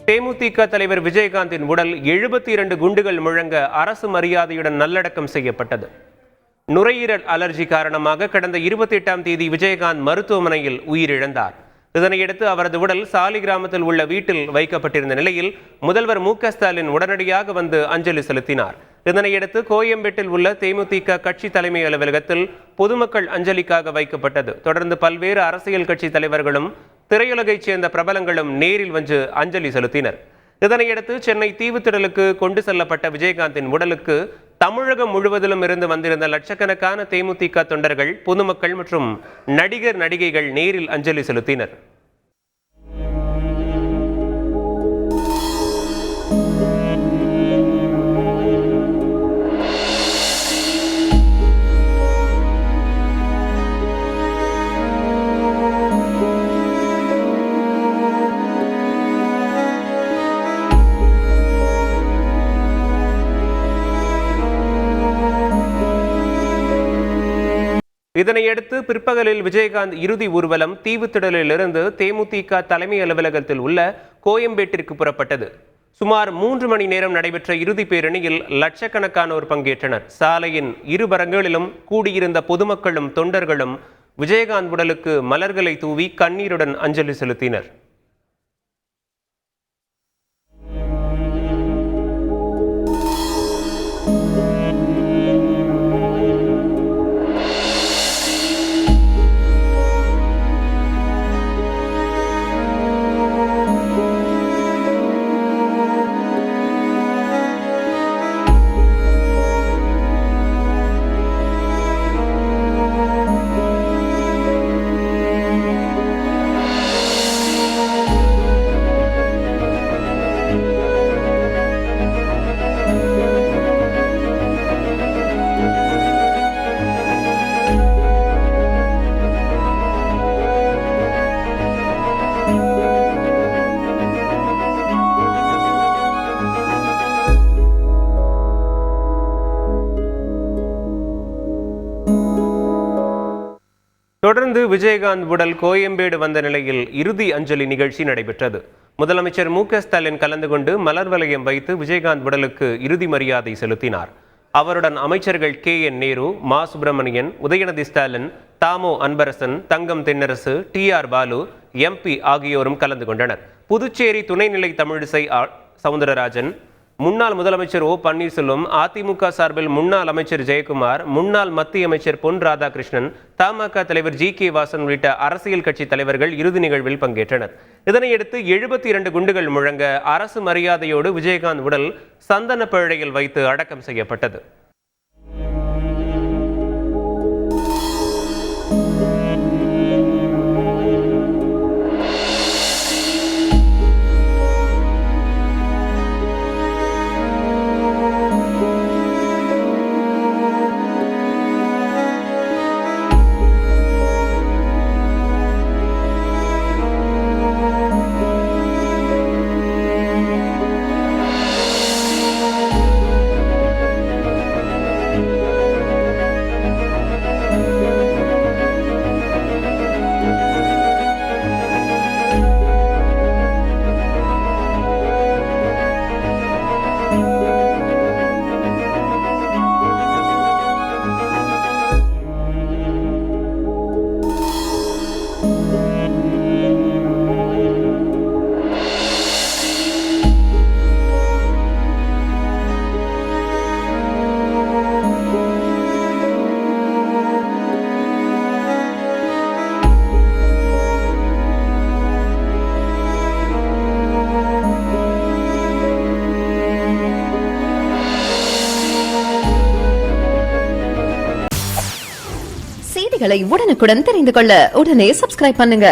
தேமுதிக தலைவர் விஜயகாந்தின் உடல் 72 குண்டுகள் முழங்க அரசு மரியாதையுடன் நல்லடக்கம் செய்யப்பட்டது. நுரையீரல் அலர்ஜி காரணமாக கடந்த 28ஆம் தேதி விஜயகாந்த் மருத்துவமனையில் உயிரிழந்தார். இதனையடுத்து அவரது உடல் சாலிகிராமத்தில் உள்ள வீட்டில் வைக்கப்பட்டிருந்த நிலையில் முதல்வர் மு.க. ஸ்டாலின் உடனடியாக வந்து அஞ்சலி செலுத்தினார். இதனையடுத்து கோயம்பேட்டில் உள்ள தேமுதிக கட்சி தலைமை அலுவலகத்தில் பொதுமக்கள் அஞ்சலிக்காக வைக்கப்பட்டது. தொடர்ந்து பல்வேறு அரசியல் கட்சி தலைவர்களும் திரையுலகைச் சேர்ந்த பிரபலங்களும் நேரில் வந்து அஞ்சலி செலுத்தினர். இதனையடுத்து சென்னை தீவுத்திடலுக்கு கொண்டு செல்லப்பட்ட விஜயகாந்தின் உடலுக்கு தமிழகம் முழுவதிலும் இருந்து வந்திருந்த லட்சக்கணக்கான தேமுதிக தொண்டர்கள், பொதுமக்கள் மற்றும் நடிகர் நடிகைகள் நேரில் அஞ்சலி செலுத்தினர். இதனையடுத்து பிற்பகலில் விஜயகாந்த் இறுதி ஊர்வலம் தீவுத்திடலிலிருந்து தேமுதிக தலைமை அலுவலகத்தில் உள்ள கோயம்பேட்டிற்கு புறப்பட்டது. சுமார் 3 மணி நேரம் நடைபெற்ற இறுதி பேரணியில் லட்சக்கணக்கானோர் பங்கேற்றனர். சாலையின் இருபரங்களிலும் கூடியிருந்த பொதுமக்களும் தொண்டர்களும் விஜயகாந்த் உடலுக்கு மலர்களை தூவி கண்ணீருடன் அஞ்சலி செலுத்தினர். தொடர்ந்து விஜயகாந்த் உடல் கோயம்பேடு வந்த நிலையில் இறுதி அஞ்சலி நிகழ்ச்சி நடைபெற்றது. முதலமைச்சர் மு.க. ஸ்டாலின் கலந்து கொண்டு மலர் வளையம் வைத்து விஜயகாந்த் உடலுக்கு இறுதி மரியாதை செலுத்தினார். அவருடன் அமைச்சர்கள் K.N. நேரு, மா. சுப்பிரமணியன், உதயநிதி ஸ்டாலின், தாமோ அன்பரசன், தங்கம் தென்னரசு, T.R. பாலு, MP ஆகியோரும் கலந்து கொண்டனர். புதுச்சேரி துணைநிலை தமிழிசை சவுந்தரராஜன், முன்னாள் முதலமைச்சர் O. பன்னீர்செல்வம், அதிமுக சார்பில் முன்னாள் அமைச்சர் ஜெயக்குமார், முன்னாள் மத்திய அமைச்சர் பொன் ராதாகிருஷ்ணன், தமாக தலைவர் G.K. வாசன் உள்ளிட்ட அரசியல் கட்சி தலைவர்கள் இறுதி நிகழ்வில் பங்கேற்றனர். இதனையடுத்து 72 குண்டுகள் முழங்க அரசு மரியாதையோடு விஜயகாந்த் உடல் சந்தனப்பேழையில் வைத்து அடக்கம் செய்யப்பட்டது. செய்திகளை உடனுக்குடன் தெரிந்து கொள்ள உடனே சப்ஸ்கிரைப் பண்ணுங்க.